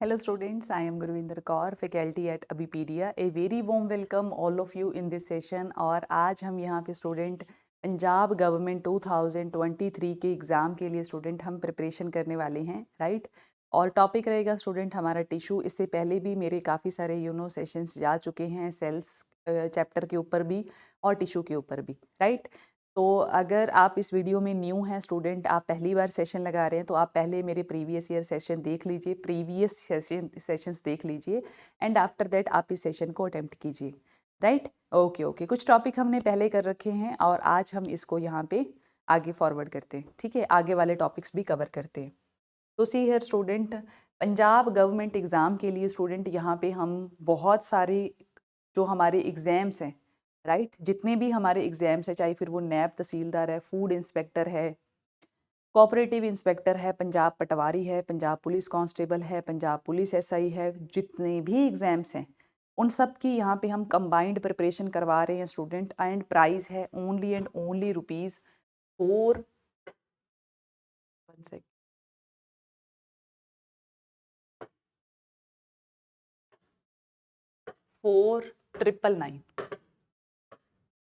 Hello students, I am Gurvinder Kaur, faculty at Abipedia. A very warm welcome all of you in this session. और आज हम यहाँ पे student Punjab government 2023 के exam के लिए स्टूडेंट हम प्रिपरेशन करने वाले हैं, राइट। और टॉपिक रहेगा स्टूडेंट हमारा टिश्यू। इससे पहले भी मेरे काफ़ी सारे सेशंस जा चुके हैं सेल्स चैप्टर के ऊपर भी और टिश्यू के ऊपर भी, राइट। तो अगर आप इस वीडियो में न्यू हैं स्टूडेंट, आप पहली बार सेशन लगा रहे हैं, तो आप पहले मेरे प्रीवियस ईयर सेशन देख लीजिए, प्रीवियस सेशंस देख लीजिए एंड आफ्टर दैट आप इस सेशन को अटेम्प्ट कीजिए, राइट। ओके ओके, कुछ टॉपिक हमने पहले कर रखे हैं और आज हम इसको यहाँ पे आगे फॉरवर्ड करते हैं, ठीक है। आगे वाले टॉपिक्स भी कवर करते हैं। तो see here student, Punjab government exam के लिए स्टूडेंट यहाँ पे हम बहुत सारी जो हमारे एग्ज़ाम्स हैं, राइट, जितने भी हमारे एग्ज़ाम्स हैं, चाहे फिर वो नैब तहसीलदार है, फूड इंस्पेक्टर है, कोऑपरेटिव इंस्पेक्टर है, पंजाब पटवारी है, पंजाब पुलिस कांस्टेबल है, पंजाब पुलिस एसआई है, जितने भी एग्ज़ाम्स हैं उन सब की यहाँ पे हम कंबाइंड प्रिपरेशन करवा रहे हैं स्टूडेंट। एंड प्राइस है ओनली एंड ओनली रुपीज़ 4 4,999,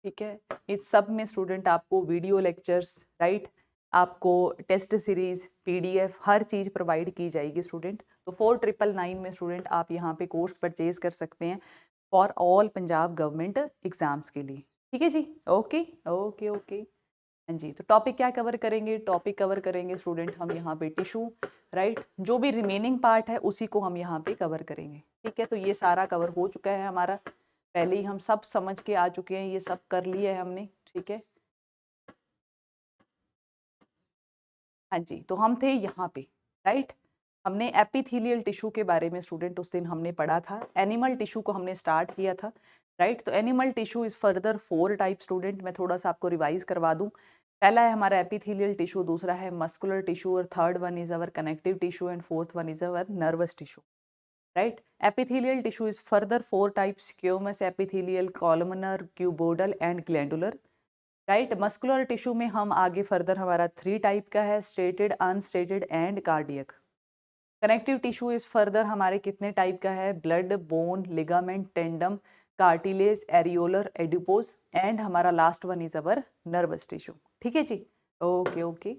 ठीक है। इस सब में स्टूडेंट आपको वीडियो लेक्चर्स, राइट, आपको टेस्ट सीरीज, पीडीएफ, हर चीज़ प्रोवाइड की जाएगी स्टूडेंट। तो 4,999 में स्टूडेंट आप यहाँ पे कोर्स परचेज कर सकते हैं for all Punjab government exams के लिए, ठीक है जी। ओके ओके ओके, हाँ जी। तो टॉपिक क्या कवर करेंगे? टॉपिक कवर करेंगे स्टूडेंट हम यहाँ पे टिश्यू, राइट। जो भी रिमेनिंग पार्ट है उसी को हम यहाँ पे कवर करेंगे, ठीक है। तो ये सारा कवर हो चुका है हमारा, पहले ही हम सब समझ के आ चुके हैं, ये सब कर लिया है हमने, ठीक है। हाँ जी, तो हम थे यहाँ पे, राइट। हमने एपिथेलियल टिश्यू के बारे में स्टूडेंट उस दिन हमने पढ़ा था, एनिमल टिश्यू को हमने स्टार्ट किया था, राइट। तो animal tissue is further 4 type student, मैं थोड़ा सा आपको रिवाइज करवा दूं। पहला है हमारा एपिथेलियल टिश्यू, दूसरा है मस्कुलर टिश्यू, और third one is our connective tissue, and fourth one is our nervous tissue, right. Epithelial tissue is further 4 types, squamous epithelial, columnar, cuboidal and glandular, right. Muscular tissue में हम आगे further हमारा 3 type का है, striated, unstriated and cardiac. Connective tissue is further हमारे कितने type का है? Blood, bone, ligament, tendon, cartilage, areolar, adipose, and हमारा last one is our nervous tissue, ठीक है जी। ओके ओके,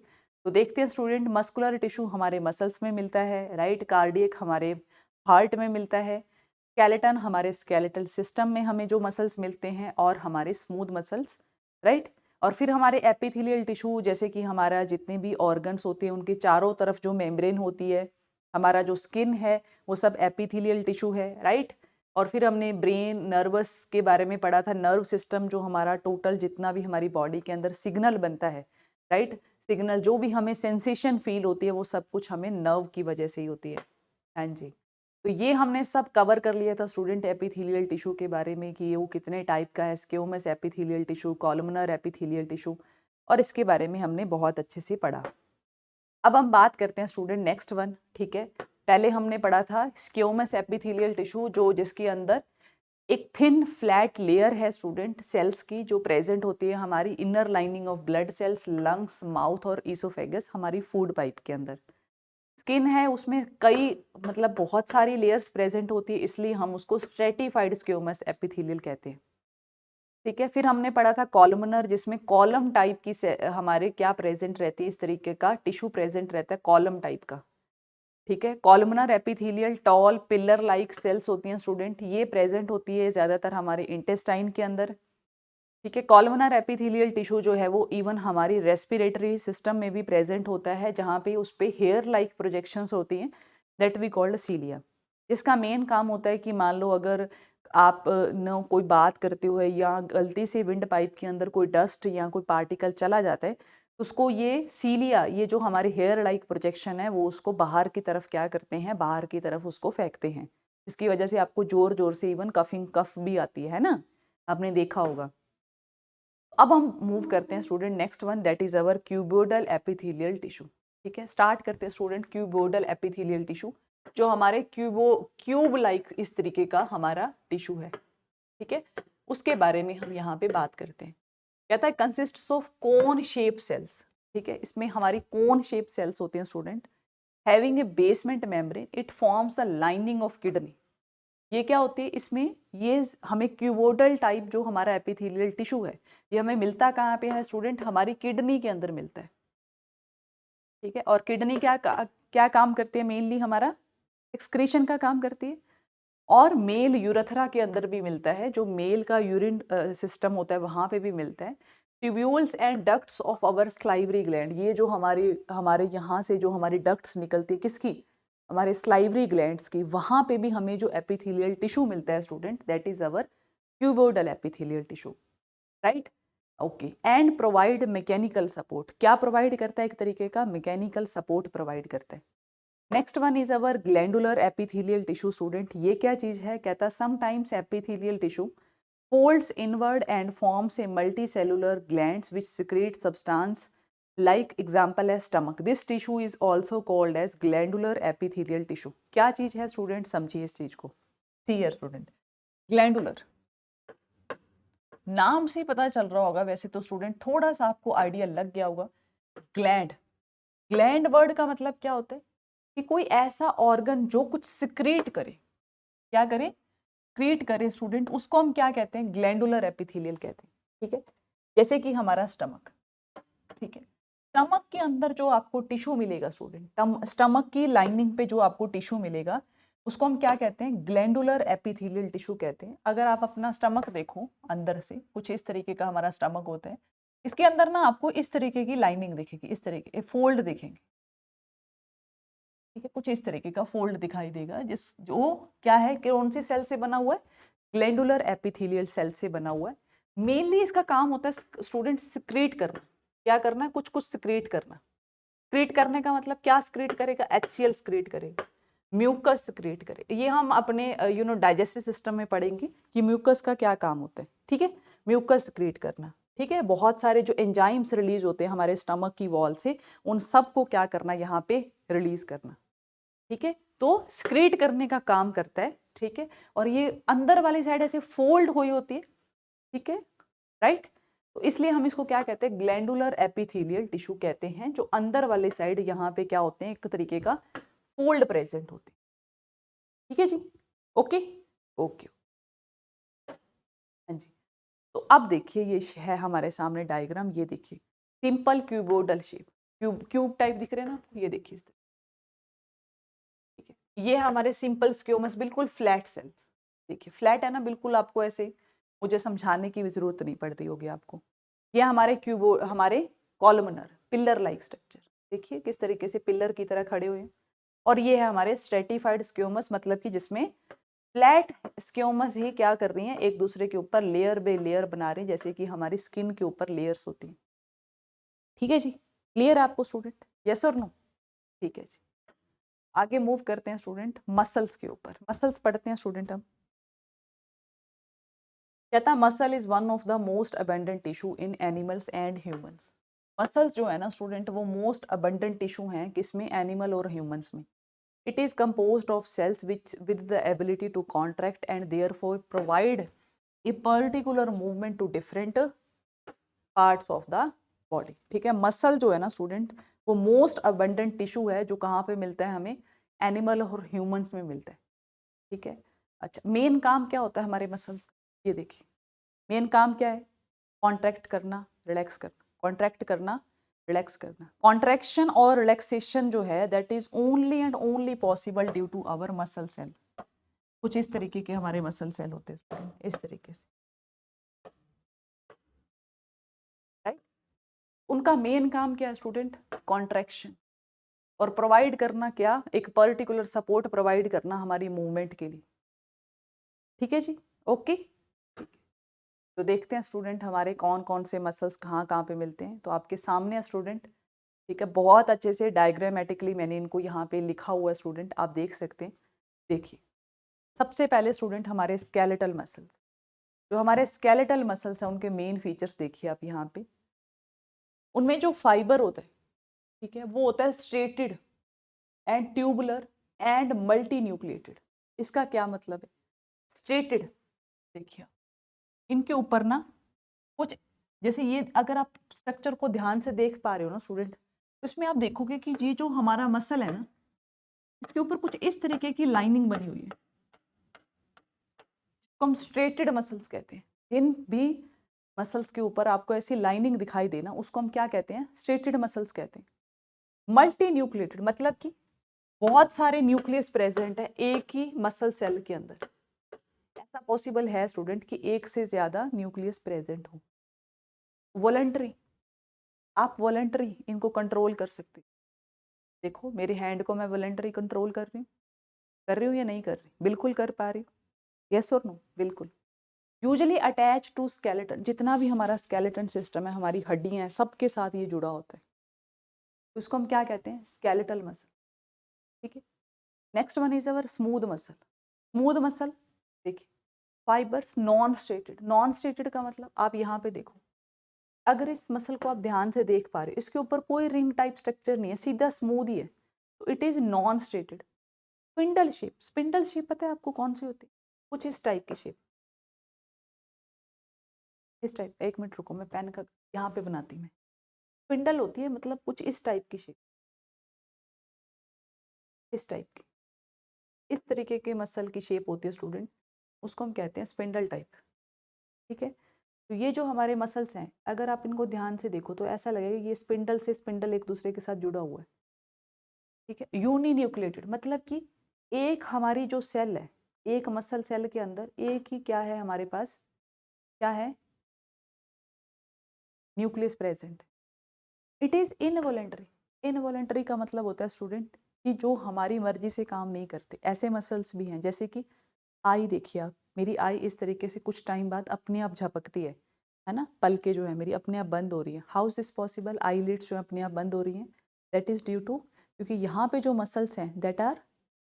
तो देखते हैं स्टूडेंट, मस्कुलर टिश्यू हमारे मसल्स में मिलता है, राइट। कार्डियक हमारे हार्ट में मिलता है, स्केलेटन हमारे स्केलेटल सिस्टम में हमें जो मसल्स मिलते हैं, और हमारे स्मूथ मसल्स, राइट। और फिर हमारे एपिथेलियल टिश्यू, जैसे कि हमारा जितने भी ऑर्गन्स होते हैं उनके चारों तरफ जो मेम्ब्रेन होती है, हमारा जो स्किन है, वो सब एपिथेलियल टिश्यू है, राइट। और फिर हमने ब्रेन, नर्वस के बारे में पढ़ा था, नर्व सिस्टम जो हमारा टोटल जितना भी हमारी बॉडी के अंदर सिग्नल बनता है, राइट, सिग्नल जो भी हमें सेंसेशन फील होती है वो सब कुछ हमें नर्व की वजह से ही होती है, हाँ जी। तो ये हमने सब कवर कर लिया था स्टूडेंट एपिथेलियल टिश्यू के बारे में कि वो कितने टाइप का है, squamous epithelial tissue, columnar epithelial tissue, और इसके बारे में हमने बहुत अच्छे से पढ़ा। अब हम बात करते हैं स्टूडेंट नेक्स्ट वन, ठीक है। पहले हमने पढ़ा था स्क्वेमस एपिथेलियल टिश्यू, जो जिसके अंदर एक थिन फ्लैट लेयर है स्टूडेंट सेल्स की, जो प्रेजेंट होती है हमारी inner lining of blood cells, lungs, mouth और ईसोफेगस, हमारी फूड पाइप के अंदर। स्किन है, उसमें कई मतलब बहुत सारी लेयर्स प्रेजेंट होती है, इसलिए हम उसको स्ट्रेटिफाइड स्क्वेमस एपिथेलियल कहते हैं, ठीक है। फिर हमने पढ़ा था कॉलमनर, जिसमें कॉलम टाइप की हमारे क्या प्रेजेंट रहती है, इस तरीके का टिश्यू प्रेजेंट रहता है कॉलम टाइप का, ठीक है। Columnar epithelial tall pillar like cells होती हैं स्टूडेंट, ये प्रेजेंट होती है ज्यादातर हमारे इंटेस्टाइन के अंदर, ठीक है। कॉलमनर एपिथेलियल टिश्यू जो है वो इवन हमारी रेस्पिरेटरी सिस्टम में भी प्रेजेंट होता है, जहाँ पे उस पे हेयर लाइक प्रोजेक्शंस होती हैं, दैट वी कॉल्ड सीलिया। जिसका मेन काम होता है कि मान लो अगर आप न कोई बात करते हुए या गलती से विंड पाइप के अंदर कोई डस्ट या कोई पार्टिकल चला जाता है, तो उसको ये सीलिया, ये जो हमारी हेयर लाइक प्रोजेक्शन है, वो उसको बाहर की तरफ क्या करते हैं, बाहर की तरफ उसको फेंकते हैं। इसकी वजह से आपको जोर जोर से इवन कफिंग कफ भी आती है ना, आपने देखा होगा। अब हम मूव करते हैं student next one, that is our cuboidal epithelial tissue, ठीक है। स्टार्ट करते हैं स्टूडेंट क्यूबोइडल एपिथेलियल टिश्यू, जो हमारे क्यूब लाइक इस तरीके का हमारा टिश्यू है, ठीक है। उसके बारे में हम यहाँ पे बात करते हैं। कहता है consists of cone shape cells, ठीक है। इसमें हमारी कोन शेप सेल्स होती हैं student, having a basement membrane, it forms the lining of kidney. ये क्या होती है, इसमें ये हमें क्यूबोडल टाइप जो हमारा एपिथेलियल टिश्यू है, ये हमें मिलता कहाँ पे है स्टूडेंट, हमारी किडनी के अंदर मिलता है। ठीक है, और किडनी क्या काम करती है, मेनली हमारा एक्सक्रीशन का काम करती है, और मेल यूरेथ्रा के अंदर भी मिलता है, जो मेल का यूरिन सिस्टम होता है वहाँ पे भी मिलता है। Tubules and ducts of our salivary gland, ये जो हमारे यहाँ से जो हमारी डक्ट्स निकलती है, किसकी, हमारे स्लाइवरी ग्लैंड्स की, वहाँ पे भी हमें जो एपिथेलियल टिश्यू मिलता है student, that is our cuboidal epithelial tissue, right. Okay, and provide mechanical support, क्या प्रोवाइड करता है, एक तरीके का मैकेनिकल सपोर्ट प्रोवाइड करता है। Next one is our glandular epithelial tissue student, ये क्या चीज है, कहता है sometimes epithelial tissue folds inward and forms a multicellular glands which secrete substance, like example as stomach. This tissue is also called as glandular epithelial tissue. क्या चीज है student, समझिए इस चीज को। सी हियर स्टूडेंट, ग्लैंडुलर नाम से पता चल रहा होगा, वैसे तो स्टूडेंट थोड़ा सा आपको आइडिया लग गया होगा। ग्लैंड, ग्लैंड वर्ड का मतलब क्या होता है कि कोई ऐसा ऑर्गन जो कुछ सिक्रीट करे, क्या करे, क्रिएट करे स्टूडेंट, उसको हम क्या कहते हैं, ग्लैंडुलर एपिथेलियल कहते हैं। ठीक है, जैसे कि हमारा स्टमक, ठीक है, स्टमक के अंदर जो आपको टिश्यू मिलेगा स्टूडेंट, स्टमक की लाइनिंग पे जो आपको टिश्यू मिलेगा, उसको हम क्या कहते हैं, ग्लैंडुलर एपिथेलियल टिश्यू कहते हैं। अगर आप अपना स्टमक देखो अंदर से, कुछ इस तरीके का हमारा स्टमक होता है, इसके अंदर ना आपको इस तरीके की लाइनिंग दिखेगी, इस तरीके फोल्ड दिखेंगे। ठीक है, कुछ इस तरीके का फोल्ड दिखाई देगा, जो क्या है, कौन सी सेल से बना हुआ है, ग्लैंडुलर एपिथेलियल सेल से बना हुआ है। मेनली इसका काम होता है स्टूडेंट सिक्रीट करना, क्या करना है, कुछ कुछ सिक्रीट करना। सिक्रीट करने का मतलब क्या, सिक्रीट करेगा, HCl सिक्रीट करेगा, म्यूकस सिक्रीट करेगा। ये हम अपने डाइजेस्टिव सिस्टम में पढ़ेंगे कि म्यूकस का क्या काम होता है। ठीक है, म्यूकस सिक्रीट करना। ठीक है, बहुत सारे जो एंजाइम्स रिलीज होते हैं हमारे स्टमक की वॉल से, उन सब को क्या करना, यहाँ पे रिलीज करना। ठीक है, तो सिक्रीट करने का काम करता है। ठीक है, और ये अंदर वाली साइड ऐसे फोल्ड हुई होती है। ठीक है, राइट, तो इसलिए हम इसको क्या कहते हैं, ग्लैंडुलर एपिथेलियल टिश्यू कहते हैं, जो अंदर वाली साइड यहाँ पे क्या होते हैं, एक तरीके का फोल्ड प्रेजेंट होते हैं। ठीक है जी, ओके ओके, हाँ जी। तो अब देखिए, ये है हमारे सामने डायग्राम, ये देखिए simple cuboidal shape, cube type दिख रहे हैं ना आपको, ये देखिए। ठीक है, ये हमारे सिंपल स्क्यूमस, बिल्कुल फ्लैट सेल्स, देखिए फ्लैट है ना बिल्कुल, आपको ऐसे मुझे समझाने की भी जरूरत नहीं पड़ रही होगी आपको। ये हमारे कॉलमनर पिलर लाइक स्ट्रक्चर, देखिए किस तरीके से पिलर की तरह खड़े हुए हैं। और ये है हमारे स्ट्रेटिफाइड स्क्यूमस, मतलब कि जिसमें फ्लैट स्क्यूमस ही क्या कर रही हैं, एक दूसरे के ऊपर लेयर बाय लेयर बना रही हैं, जैसे कि हमारी स्किन के ऊपर लेयर्स होती हैं। ठीक है जी, क्लियर है आपको स्टूडेंट, यस और नो। ठीक है जी, आगे मूव करते हैं स्टूडेंट मसल्स के ऊपर। मसल्स पढ़ते हैं स्टूडेंट हम। कहता है muscle is one of the most abundant tissue in animals and humans. Muscles जो है ना स्टूडेंट, वो मोस्ट अबंडेंट टिश्यू हैं, किसमें, एनिमल और ह्यूमंस में। It is composed of cells which with the ability to contract and therefore provide a particular movement to different parts of the body. ठीक है, मसल जो है ना स्टूडेंट, वो मोस्ट अबंडेंट टिश्यू है, जो कहाँ पे मिलता है हमें, एनिमल और ह्यूमंस में मिलता है। ठीक है, अच्छा, मेन काम क्या होता है हमारे मसल्स का, ये देखिए मेन काम क्या है, कॉन्ट्रैक्ट करना, रिलैक्स करना, कॉन्ट्रैक्ट करना, रिलैक्स करना। कॉन्ट्रैक्शन और रिलैक्सेशन जो है, that is only and only possible due to our muscle cell. कुछ इस तरीके के हमारे मसल सेल होते हैं, इस तरीके से, राइट। उनका मेन काम क्या है स्टूडेंट, कॉन्ट्रैक्शन, और प्रोवाइड करना क्या, एक पर्टिकुलर सपोर्ट प्रोवाइड करना हमारी मूवमेंट के लिए। ठीक है जी, ओके। तो देखते हैं स्टूडेंट हमारे कौन कौन से मसल्स कहाँ कहाँ पे मिलते हैं। तो आपके सामने है स्टूडेंट, ठीक है, बहुत अच्छे से डायग्रामेटिकली मैंने इनको यहाँ पे लिखा हुआ है स्टूडेंट, आप देख सकते हैं। देखिए सबसे पहले स्टूडेंट हमारे स्केलेटल मसल्स, जो हमारे स्केलेटल मसल्स हैं उनके मेन फीचर्स देखिए आप यहाँ पे। उनमें जो फाइबर होता है, ठीक है, वो होता है striated and tubular and multi nucleated. इसका क्या मतलब है, स्ट्रेटेड, देखिए इनके ऊपर ना कुछ, जैसे ये अगर आप स्ट्रक्चर को ध्यान से देख पा रहे हो ना स्टूडेंट, तो इसमें आप देखोगे कि ये जो हमारा मसल है ना, इसके ऊपर कुछ इस तरीके की लाइनिंग बनी हुई है, जिसको हम स्ट्रेटेड मसल्स कहते हैं। जिन भी मसल्स के ऊपर आपको ऐसी लाइनिंग दिखाई देना, उसको हम क्या कहते हैं? स्ट्रेटेड मसल्स कहते हैं। मल्टी न्यूक्लिएटेड मतलब कि बहुत सारे न्यूक्लियस प्रेजेंट है एक ही मसल सेल के अंदर। ऐसा पॉसिबल है स्टूडेंट कि एक से ज्यादा न्यूक्लियस प्रेजेंट हो। वॉलंटरी, आप वॉलंटरी इनको कंट्रोल कर सकते। देखो मेरे हैंड को मैं वॉलंटरी कंट्रोल कर रही हूँ या नहीं कर रही? बिल्कुल कर पा रही हूँ। यस और नो? बिल्कुल। यूजली अटैच टू स्केलेटन, जितना भी हमारा स्केलेटन सिस्टम है, हमारी हड्डियां हैं, सबके साथ ये जुड़ा होता है। तो इसको हम क्या कहते हैं? Skeletal muscle. ठीक है। Next one is our smooth muscle. Smooth muscle देखिए, fibres non striated. Non striated का मतलब आप यहाँ पे देखो, अगर इस मसल को आप ध्यान से देख पा रहे हो, इसके ऊपर कोई रिंग टाइप स्ट्रक्चर नहीं है, सीधा स्मूथ ही है, तो it is non striated. Spindle shape, spindle shape पता है आपको कौन सी होती है? कुछ इस टाइप की शेप, इस टाइप। एक मिनट रुको, मैं पेन का यहाँ पे बनाती हूँ। स्पिंडल होती है मतलब कुछ इस टाइप की शेप, इस टाइप की, इस तरीके के मसल की शेप होती है स्टूडेंट, उसको हम कहते हैं स्पिंडल टाइप। ठीक है। तो ये जो हमारे मसल्स हैं, अगर आप इनको ध्यान से देखो तो ऐसा लगेगा कि ये स्पिंडल से स्पिंडल एक दूसरे के साथ जुड़ा हुआ है। ठीक है। यूनी न्यूक्लिएटेड मतलब कि एक हमारी जो सेल है, एक मसल सेल के अंदर एक ही क्या है हमारे पास? क्या है? Nucleus present. It is involuntary. Involuntary का मतलब होता है स्टूडेंट कि जो हमारी मर्जी से काम नहीं करते। ऐसे मसल्स भी हैं, जैसे कि आई देखिए आप, मेरी आई इस तरीके से कुछ टाइम बाद अपने आप झपकती है ना? पलके जो है मेरी अपने आप बंद हो रही है। How is this possible? Eyelids जो है अपने आप बंद हो रही हैं, दैट इज ड्यू टू, क्योंकि यहाँ पे जो मसल्स हैं दैट आर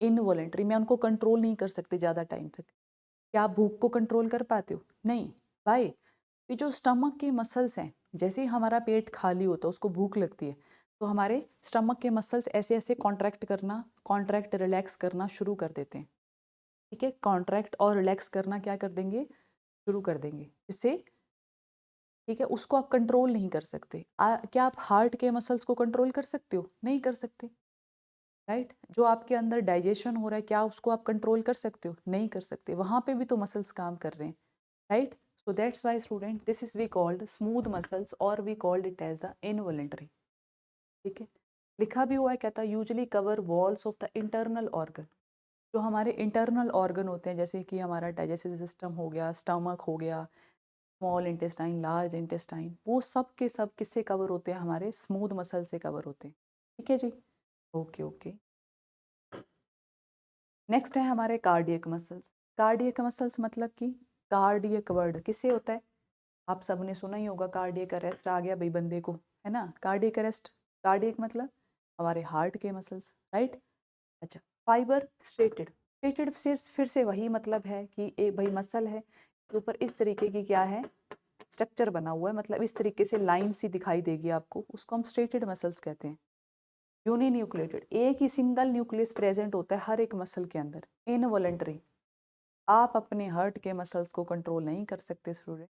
इनवॉलेंटरी, मैं उनको कंट्रोल नहीं कर सकती ज़्यादा टाइम तक। क्या आप भूख को कंट्रोल कर पाते हो? नहीं भाई। ये जो स्टमक के मसल्स हैं, जैसे ही हमारा पेट खाली होता है, उसको भूख लगती है, तो हमारे स्टमक के मसल्स ऐसे ऐसे कॉन्ट्रैक्ट करना, कॉन्ट्रैक्ट रिलैक्स करना शुरू कर देते हैं। ठीक है। कॉन्ट्रैक्ट और रिलैक्स करना क्या कर देंगे? शुरू कर देंगे, इससे ठीक है, उसको आप कंट्रोल नहीं कर सकते। क्या आप हार्ट के मसल्स को कंट्रोल कर सकते हो? नहीं कर सकते। राइट। जो आपके अंदर डाइजेशन हो रहा है, क्या उसको आप कंट्रोल कर सकते हो? नहीं कर सकते। वहां पे भी तो मसल्स काम कर रहे हैं। Right. So that's why student this is we called smooth muscles और we called it as the involuntary. ठीक है। लिखा भी हुआ है, कहता है usually cover walls of the internal organ. जो हमारे इंटरनल ऑर्गन होते हैं, जैसे कि हमारा डाइजेस्टिव सिस्टम हो गया, स्टमक हो गया, स्मॉल इंटेस्टाइन, लार्ज इंटेस्टाइन, वो सब के सब किससे कवर होते हैं? हमारे स्मूथ मसल से कवर होते हैं। ठीक है जी। Okay okay. नेक्स्ट है हमारे कार्डियक मसल्स। कार्डियक मसल्स मतलब कि कार्डियक वर्ड किससे होता है? आप सबने सुना ही होगा, कार्डियक अरेस्ट आ गया भाई बंदे को, है ना? कार्डियक अरेस्ट, कार्डियक मतलब हमारे हार्ट के मसल्स। राइट। अच्छा। फाइबर स्ट्रेटेड, स्ट्रेटेड से फिर से वही मतलब है कि एक भाई मसल है, इसके ऊपर इस तरीके की क्या है? स्ट्रक्चर बना हुआ है, मतलब इस तरीके से लाइन सी दिखाई देगी आपको, उसको हम स्ट्रेटेड मसल्स कहते हैं। यूनी न्यूक्लिएटेड, एक ही सिंगल न्यूक्लियस प्रेजेंट होता है हर एक मसल के अंदर। इनवॉलेंटरी, आप अपने हार्ट के मसल्स को कंट्रोल नहीं कर सकते स्टूडेंट,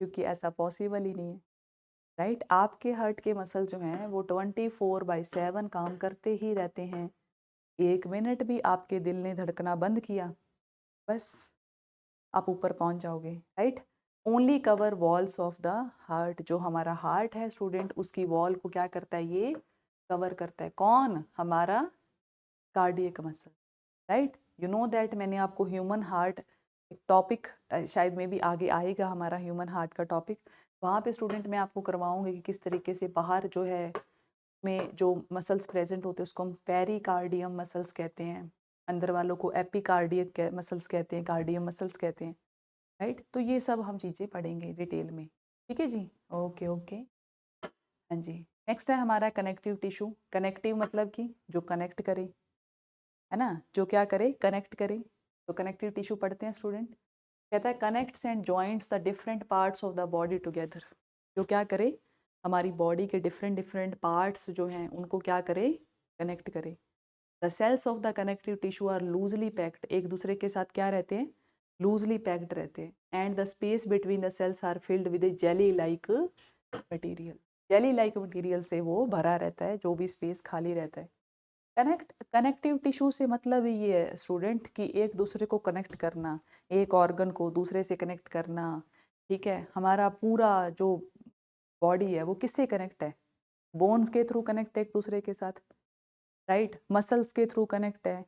क्योंकि ऐसा पॉसिबल ही नहीं है। राइट। आपके हार्ट के मसल जो हैं वो 24/7 काम करते ही रहते हैं। एक मिनट भी आपके दिल ने धड़कना बंद किया, बस आप ऊपर पहुंच जाओगे। Right. Only cover walls of the heart, जो हमारा हार्ट है स्टूडेंट, उसकी वॉल को क्या करता है? ये कवर करता है। कौन? हमारा cardiac muscle. Right. You know that मैंने आपको ह्यूमन हार्ट एक टॉपिक, शायद में भी आगे आएगा हमारा ह्यूमन हार्ट का टॉपिक, वहाँ पे स्टूडेंट मैं आपको करवाऊंगी कि किस तरीके से बाहर जो है में जो मसल्स प्रेजेंट होते हैं उसको हम पेरिकार्डियम मसल्स कहते हैं, अंदर वालों को एपिकार्डियक मसल्स कहते हैं, कार्डियम मसल्स कहते हैं। राइट। तो ये सब हम चीज़ें पढ़ेंगे डिटेल में। ठीक है जी। Okay okay. हाँ जी। नेक्स्ट है हमारा कनेक्टिव टिश्यू। कनेक्टिव मतलब कि जो कनेक्ट करे, है ना? जो क्या करे? कनेक्ट करे। तो कनेक्टिव टिश्यू पढ़ते हैं स्टूडेंट। कहता है connects and joints the different parts of the body together. जो क्या करे? हमारी बॉडी के डिफरेंट डिफरेंट पार्ट्स जो हैं उनको क्या करे? कनेक्ट करे। The cells of the connective tissue are loosely packed, एक दूसरे के साथ क्या रहते हैं? लूजली पैक्ड रहते हैं। And the space between the cells are filled with a jelly like material. Jelly like material से वो भरा रहता है, जो भी स्पेस खाली रहता है। कनेक्टिव टिश्यू से मतलब ये है स्टूडेंट कि एक दूसरे को कनेक्ट करना, एक ऑर्गन को दूसरे से कनेक्ट करना। ठीक है, हमारा पूरा जो बॉडी है वो किससे कनेक्ट है? बोन्स के थ्रू कनेक्ट है एक दूसरे के साथ, राइट? मसल्स के थ्रू कनेक्ट है,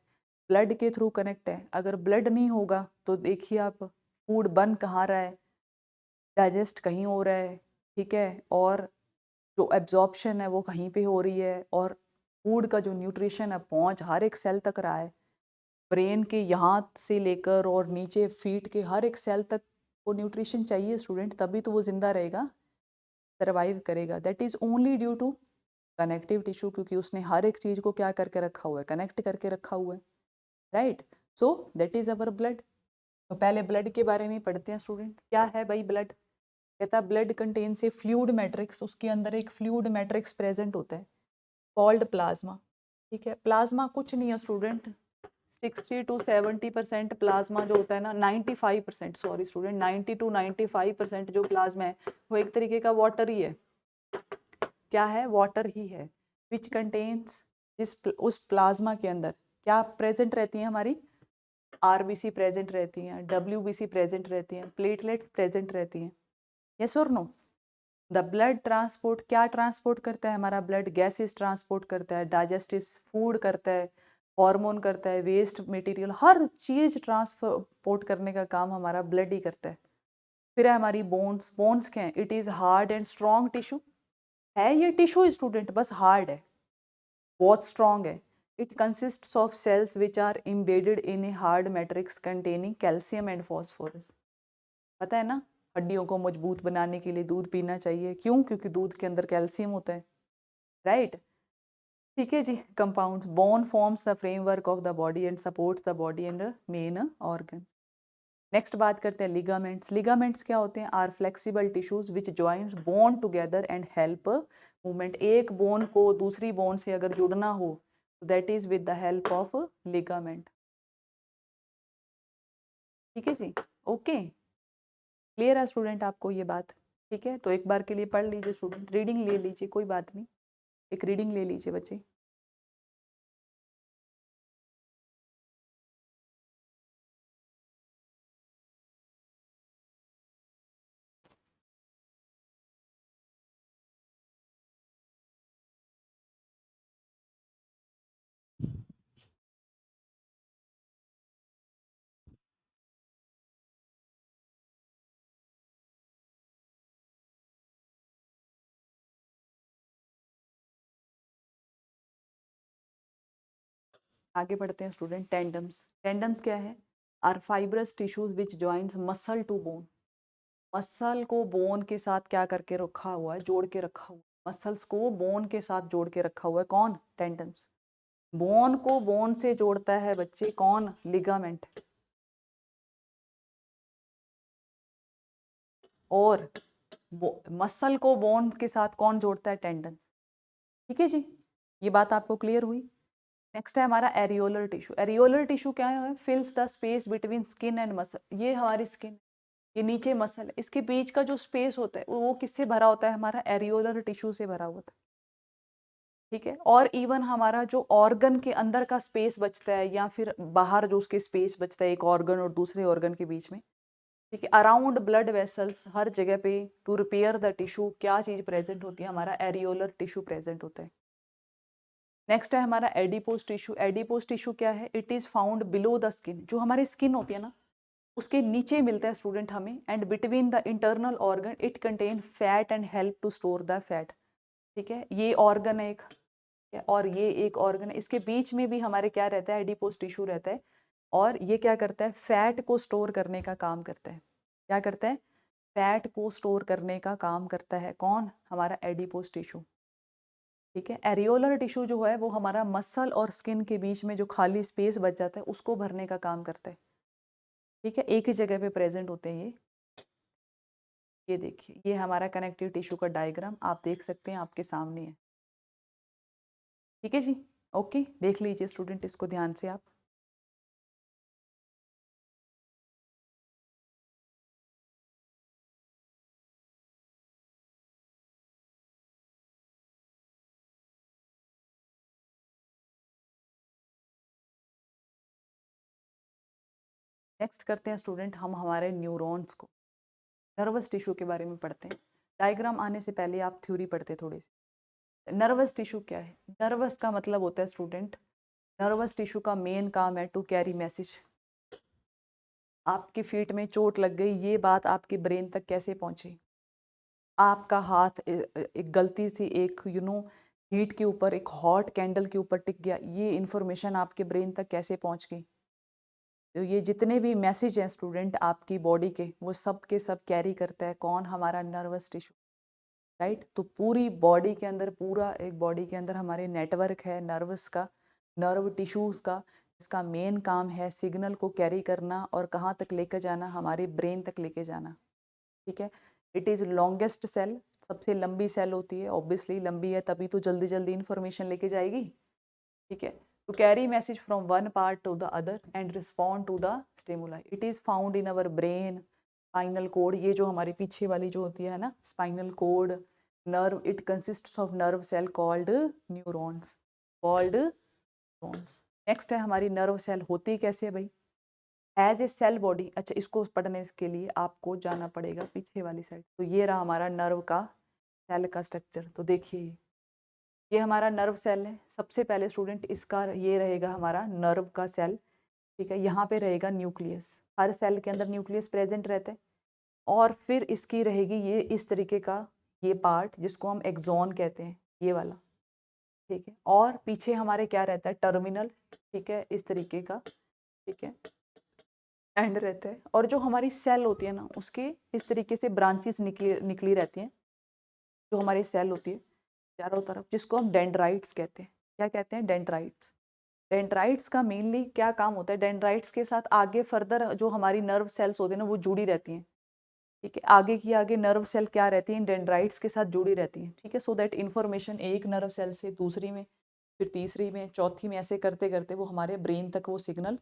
ब्लड के थ्रू कनेक्ट है। अगर ब्लड नहीं होगा तो देखिए आप, फूड बन कहाँ रहा है, डाइजेस्ट कहीं हो रहा है, ठीक है, और जो एब्जॉर्प्शन है वो कहीं पे हो रही है, और फूड का जो न्यूट्रिशन है पहुंच हर एक सेल तक रहा है, ब्रेन के यहाँ से लेकर और नीचे फीट के हर एक सेल तक वो न्यूट्रिशन चाहिए स्टूडेंट, तभी तो वो जिंदा रहेगा, सर्वाइव करेगा। That is only due to connective tissue, क्योंकि उसने हर एक चीज को क्या करके रखा हुआ है, कनेक्ट करके रखा हुआ है, right? So that is our blood. तो पहले ब्लड के बारे में पढ़ते हैं स्टूडेंट, क्या है भाई ब्लड? कहता है ब्लड कंटेन्स ए फ्लूइड मैट्रिक्स, उसके अंदर एक फ्लूइड मैट्रिक्स प्रेजेंट होता है कॉल्ड प्लाज्मा। ठीक है, प्लाज्मा कुछ नहीं है स्टूडेंट, 60 to 70% प्लाज्मा जो होता है ना, 95%, सॉरी स्टूडेंट, 90 to 95% जो प्लाज्मा है वो एक तरीके का वाटर ही है। क्या है? वाटर ही है। विच कंटेन्स, उस प्लाज्मा के अंदर क्या प्रेजेंट रहती है हमारी? आरबीसी प्रेजेंट रहती हैं, डब्ल्यूबीसी प्रेजेंट रहती हैं, प्लेटलेट्स प्रेजेंट रहती हैं। यस और नो? द ब्लड ट्रांसपोर्ट, क्या ट्रांसपोर्ट करता है हमारा ब्लड? गैसेस ट्रांसपोर्ट करता है, डाइजेस्टिव फूड करता है, हार्मोन करता है, वेस्ट मटेरियल, हर चीज ट्रांसपोर्ट करने का काम हमारा ब्लड ही करता है। फिर है हमारी बोन्स। बोन्स क्या है? It is hard and strong tissue. है ये टिश्यू स्टूडेंट, बस हार्ड है, बहुत स्ट्रॉन्ग है। It consists of cells which are embedded in a hard matrix containing calcium and phosphorus. पता है ना, हड्डियों को मजबूत बनाने के लिए दूध पीना चाहिए, क्यों? क्योंकि दूध के अंदर कैल्शियम होता है, राइट? ठीक है जी। Compounds, bone forms the framework of the body and supports the body and main organs. Next बात करते हैं लिगामेंट्स। लिगामेंट्स क्या होते हैं? Are flexible tissues which joints bone together and help movement. एक बोन को दूसरी बोन से अगर जुड़ना हो तो that is with the help of ligament. ठीक है जी, ओके, क्लियर है स्टूडेंट आपको ये बात? ठीक है, तो एक बार के लिए पढ़ लीजिए स्टूडेंट, रीडिंग ले लीजिए, कोई बात नहीं, एक रीडिंग ले लीजिए बच्चे। आगे बढ़ते हैं स्टूडेंट। टेंडम्स। टेंडम्स क्या है? Are fibrous tissues which joints muscle to bone. Muscle को बोन के साथ क्या करके रखा हुआ है? जोड़ के रखा हुआ है। मसल्स को बोन के साथ जोड़ के रखा हुआ है कौन? टेंडम्स। बोन को बोन से जोड़ता है बच्चे कौन? लिगामेंट। और मसल को बोन के साथ कौन जोड़ता है? टेंडन्स। ठीक है जी, ये बात आपको क्लियर हुई? नेक्स्ट है हमारा एरियोलर टिश्यू। एरियोलर टिश्यू क्या है? फिल्स the space between skin and muscle. ये हमारी स्किन, ये नीचे मसल है, इसके बीच का जो स्पेस होता है वो किससे भरा होता है? हमारा एरियोलर टिश्यू से भरा होता है। ठीक है, और इवन हमारा जो ऑर्गन के अंदर का स्पेस बचता है या फिर बाहर जो उसके स्पेस बचता है एक ऑर्गन और दूसरे ऑर्गन के बीच में, ठीक है, अराउंड ब्लड वेसल्स, हर जगह पे टू रिपेयर द टिश्यू क्या चीज प्रेजेंट होती है? हमारा एरियोलर टिश्यू प्रेजेंट होता है। नेक्स्ट है हमारा एडिपोज टिश्यू। एडिपोज टिश्यू क्या है? It is found below the skin. जो हमारी स्किन होती है ना उसके नीचे मिलता है स्टूडेंट हमें, and between the internal organ it contain fat and help to store the fat. ठीक है, ये ऑर्गन है एक, और ये एक ऑर्गन है, इसके बीच में भी हमारे क्या रहता है? एडिपोज टिश्यू रहता है, और ये क्या करता है? फैट को स्टोर करने का काम करता है। क्या करता है? फैट को स्टोर करने का काम करता है कौन? हमारा एडिपोज टिश्यू। ठीक है, एरियोलर टिश्यू जो है वो हमारा मसल और स्किन के बीच में जो खाली स्पेस बच जाता है उसको भरने का काम करता है। ठीक है, एक ही जगह पे प्रेजेंट होते हैं ये देखिए, ये हमारा कनेक्टिव टिश्यू का डायग्राम आप देख सकते हैं, आपके सामने है। ठीक है जी, ओके, देख लीजिए स्टूडेंट इसको ध्यान से आप। नेक्स्ट करते हैं स्टूडेंट हम हमारे न्यूरॉन्स को, नर्वस टिश्यू के बारे में पढ़ते हैं। डायग्राम आने से पहले आप थ्योरी पढ़ते थोड़ी सी। नर्वस टिश्यू क्या है? नर्वस का मतलब होता है स्टूडेंट, नर्वस टिश्यू का मेन काम है टू कैरी मैसेज। आपकी फीट में चोट लग गई, ये बात आपके ब्रेन तक कैसे पहुंची? आपका हाथ एक गलती से एक हीट के ऊपर, एक हॉट कैंडल के ऊपर टिक गया, ये इन्फॉर्मेशन आपके ब्रेन तक कैसे पहुंच गई? तो ये जितने भी मैसेज हैं स्टूडेंट आपकी बॉडी के, वो सब के सब कैरी करता है कौन? हमारा नर्वस टिश्यू, राइट। तो पूरी बॉडी के अंदर, पूरा एक बॉडी के अंदर हमारे नेटवर्क है नर्वस का, नर्व टिश्यूज का। इसका मेन काम है सिग्नल को कैरी करना और कहाँ तक लेकर जाना? हमारे ब्रेन तक लेके जाना, ठीक है। इट इज़ लॉन्गेस्ट सेल, सबसे लंबी सेल होती है, ऑब्वियसली लंबी है तभी तो जल्दी जल्दी इंफॉर्मेशन लेके जाएगी, ठीक है। to carry message from one part to the other and respond to the stimuli. It is found in our brain, spinal cord, ये जो हमारी पीछे वाली जो होती है ना spinal cord, nerve, it consists of nerve cell called neurons, called neurons. Next है हमारी नर्व सेल होती कैसे है भाई? As a cell body. अच्छा, इसको पढ़ने के लिए आपको जाना पड़ेगा पीछे वाली साइड। तो ये रहा हमारा नर्व का सेल का स्ट्रक्चर। तो देखिए ये हमारा नर्व सेल है। सबसे पहले स्टूडेंट इसका ये रहेगा हमारा नर्व का सेल, ठीक है। यहाँ पे रहेगा न्यूक्लियस, हर सेल के अंदर न्यूक्लियस प्रेजेंट रहता है। और फिर इसकी रहेगी ये इस तरीके का ये पार्ट जिसको हम एक्सॉन कहते हैं, ये वाला, ठीक है। और पीछे हमारे क्या रहता है? टर्मिनल, ठीक है, इस तरीके का, ठीक है, एंड रहता है। और जो हमारी सेल होती है ना, उसके इस तरीके से ब्रांचेस निकली निकली रहती हैं, जो हमारी सेल होती है चारों तरफ, जिसको हम डेंड्राइट्स कहते हैं। क्या कहते हैं? डेंड्राइट्स। डेंड्राइट्स का मेनली क्या काम होता है? डेंड्राइट्स के साथ आगे फर्दर जो हमारी नर्व सेल्स होती है ना, वो जुड़ी रहती हैं, ठीक है। आगे की आगे नर्व सेल क्या रहती है? डेंड्राइट्स के साथ जुड़ी रहती हैं, ठीक है। सो दैट इन्फॉर्मेशन एक नर्व सेल से दूसरी में, फिर तीसरी में, चौथी में, ऐसे करते करते वो हमारे ब्रेन तक वो सिग्नल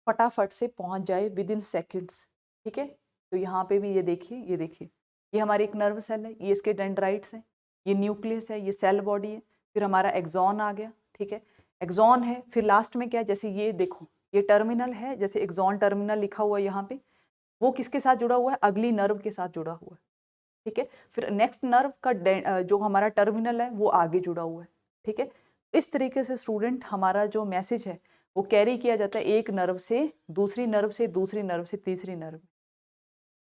फटाफट से पहुंच जाए विद इन सेकेंड्स, ठीक है। तो यहाँ पे भी ये देखिए, ये देखिए, ये हमारी एक नर्व सेल है, ये इसके डेंड्राइट्स है, ये न्यूक्लियस है, ये सेल बॉडी है। फिर हमारा एक्सॉन आ गया, ठीक है, एक्सॉन है। फिर लास्ट में क्या है? जैसे ये देखो, ये टर्मिनल है, जैसे एक्सॉन टर्मिनल लिखा हुआ है यहाँ पे, वो किसके साथ जुड़ा हुआ है? अगली नर्व के साथ जुड़ा हुआ है, ठीक है। फिर नेक्स्ट नर्व का जो हमारा टर्मिनल है वो आगे जुड़ा हुआ है, ठीक है। इस तरीके से स्टूडेंट हमारा जो मैसेज है वो कैरी किया जाता है एक नर्व से दूसरी नर्व से दूसरी नर्व से तीसरी नर्व,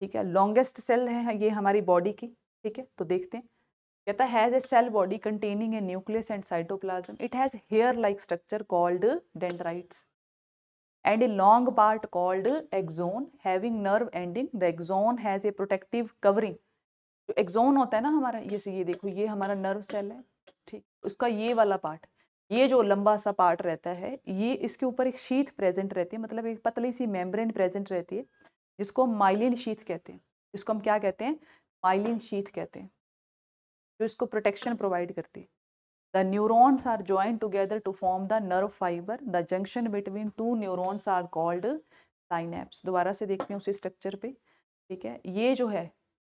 ठीक है। लॉन्गेस्ट सेल है ये हमारी बॉडी की, ठीक है। तो देखते हैं, कहता है has a cell body containing a nucleus and cytoplasm, it has hair like structure called dendrites and a long part called axon having nerve ending. The axon has a protective covering. जो axon होता है ना हमारा, ये देखो, ये हमारा nerve cell है, ठीक। उसका ये वाला पार्ट, ये जो लंबा सा पार्ट रहता है, ये इसके ऊपर एक शीथ प्रेजेंट रहती है, मतलब एक पतली सी मेम्ब्रेन प्रेजेंट रहती है, जिसको हम माइलिन शीथ कहते हैं। जिसको हम क्या कहते हैं? माइलिन शीथ कहते हैं, जो इसको प्रोटेक्शन प्रोवाइड करती है। The neurons are joined together to form the nerve fiber. The junction between two neurons are called synapse. दोबारा से देखते हैं उसी स्ट्रक्चर पे, ठीक है। ये जो है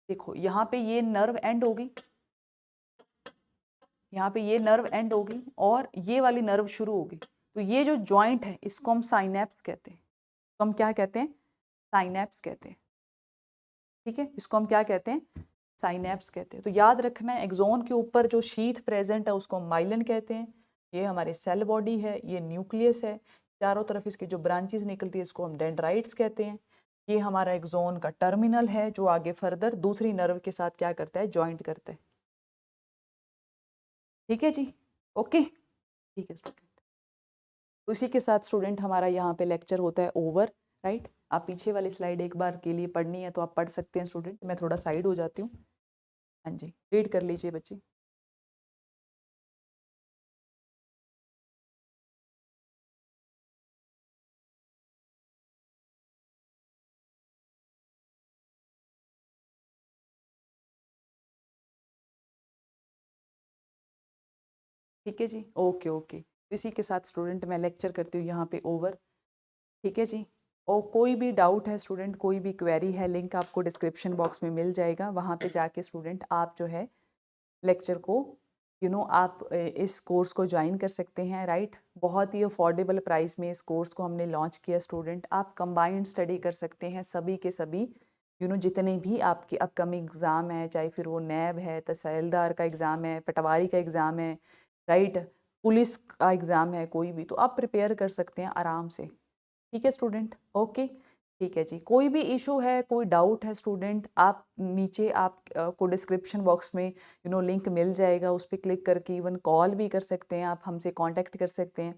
देखो, यहाँ पे ये नर्व एंड होगी, यहाँ पे ये नर्व एंड होगी और ये वाली नर्व शुरू होगी। तो ये जो जॉइंट है इसको हम साइनेप्स कहते हैं। इसको हम क्या कहते हैं? साइनेप्स कहते हैं, ठीक है। इसको हम क्या कहते हैं? साइनेप्स कहते हैं। तो याद रखना है, एक्सोन के ऊपर जो शीथ प्रेजेंट है उसको हम माइलिन कहते हैं। ये हमारी सेल बॉडी है, ये न्यूक्लियस है, चारों तरफ इसकी जो ब्रांचेस निकलती है इसको हम डेंड्राइट्स कहते हैं। ये हमारा एक्सोन का टर्मिनल है जो आगे फर्दर दूसरी नर्व के साथ क्या करता है? जॉइंट करता है, ठीक है जी, ओके, ठीक है स्टूडेंट। तो इसी के साथ स्टूडेंट हमारा यहाँ पे लेक्चर होता है ओवर, राइट। आप पीछे वाली स्लाइड एक बार के लिए पढ़नी है तो आप पढ़ सकते हैं स्टूडेंट, मैं थोड़ा साइड हो जाती हूँ। हाँ जी, रीड कर लीजिए बच्चे। ठीक है जी, ओके ओके। इसी के साथ स्टूडेंट मैं लेक्चर करती हूँ यहाँ पे ओवर, ठीक है जी। और कोई भी डाउट है स्टूडेंट, कोई भी क्वेरी है, लिंक आपको डिस्क्रिप्शन बॉक्स में मिल जाएगा, वहाँ पे जाके स्टूडेंट आप जो है लेक्चर को आप इस कोर्स को ज्वाइन कर सकते हैं, राइट। बहुत ही अफोर्डेबल प्राइस में इस कोर्स को हमने लॉन्च किया स्टूडेंट। आप कंबाइंड स्टडी कर सकते हैं सभी के सभी, जितने भी आपके अपकमिंग एग्ज़ाम है, चाहे फिर वो नैब है, तहसीलदार का एग्ज़ाम है, पटवारी का एग्ज़ाम है, राइट, पुलिस का एग्ज़ाम है, कोई भी, तो आप प्रिपेयर कर सकते हैं आराम से। ठीक है स्टूडेंट, ओके। ठीक है जी, कोई भी इशू है, कोई डाउट है स्टूडेंट, आप नीचे आप को डिस्क्रिप्शन बॉक्स में लिंक मिल जाएगा, उस पर क्लिक करके इवन कॉल भी कर सकते हैं, आप हमसे कांटेक्ट कर सकते हैं।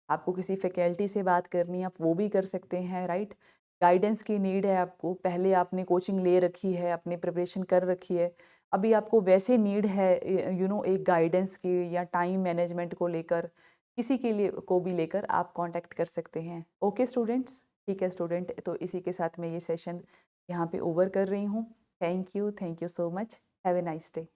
आपको किसी फैकल्टी से बात करनी है, आप वो भी कर सकते हैं, राइट। गाइडेंस की नीड है आपको, पहले आपने कोचिंग ले रखी है, आपने प्रिपरेशन कर रखी है, अभी आपको वैसे नीड है एक गाइडेंस की या टाइम मैनेजमेंट को लेकर, किसी के लिए को भी लेकर आप कांटेक्ट कर सकते हैं। ओके स्टूडेंट्स, ठीक है स्टूडेंट, तो इसी के साथ मैं ये सेशन यहाँ पे ओवर कर रही हूँ। Thank you so much, have a nice day.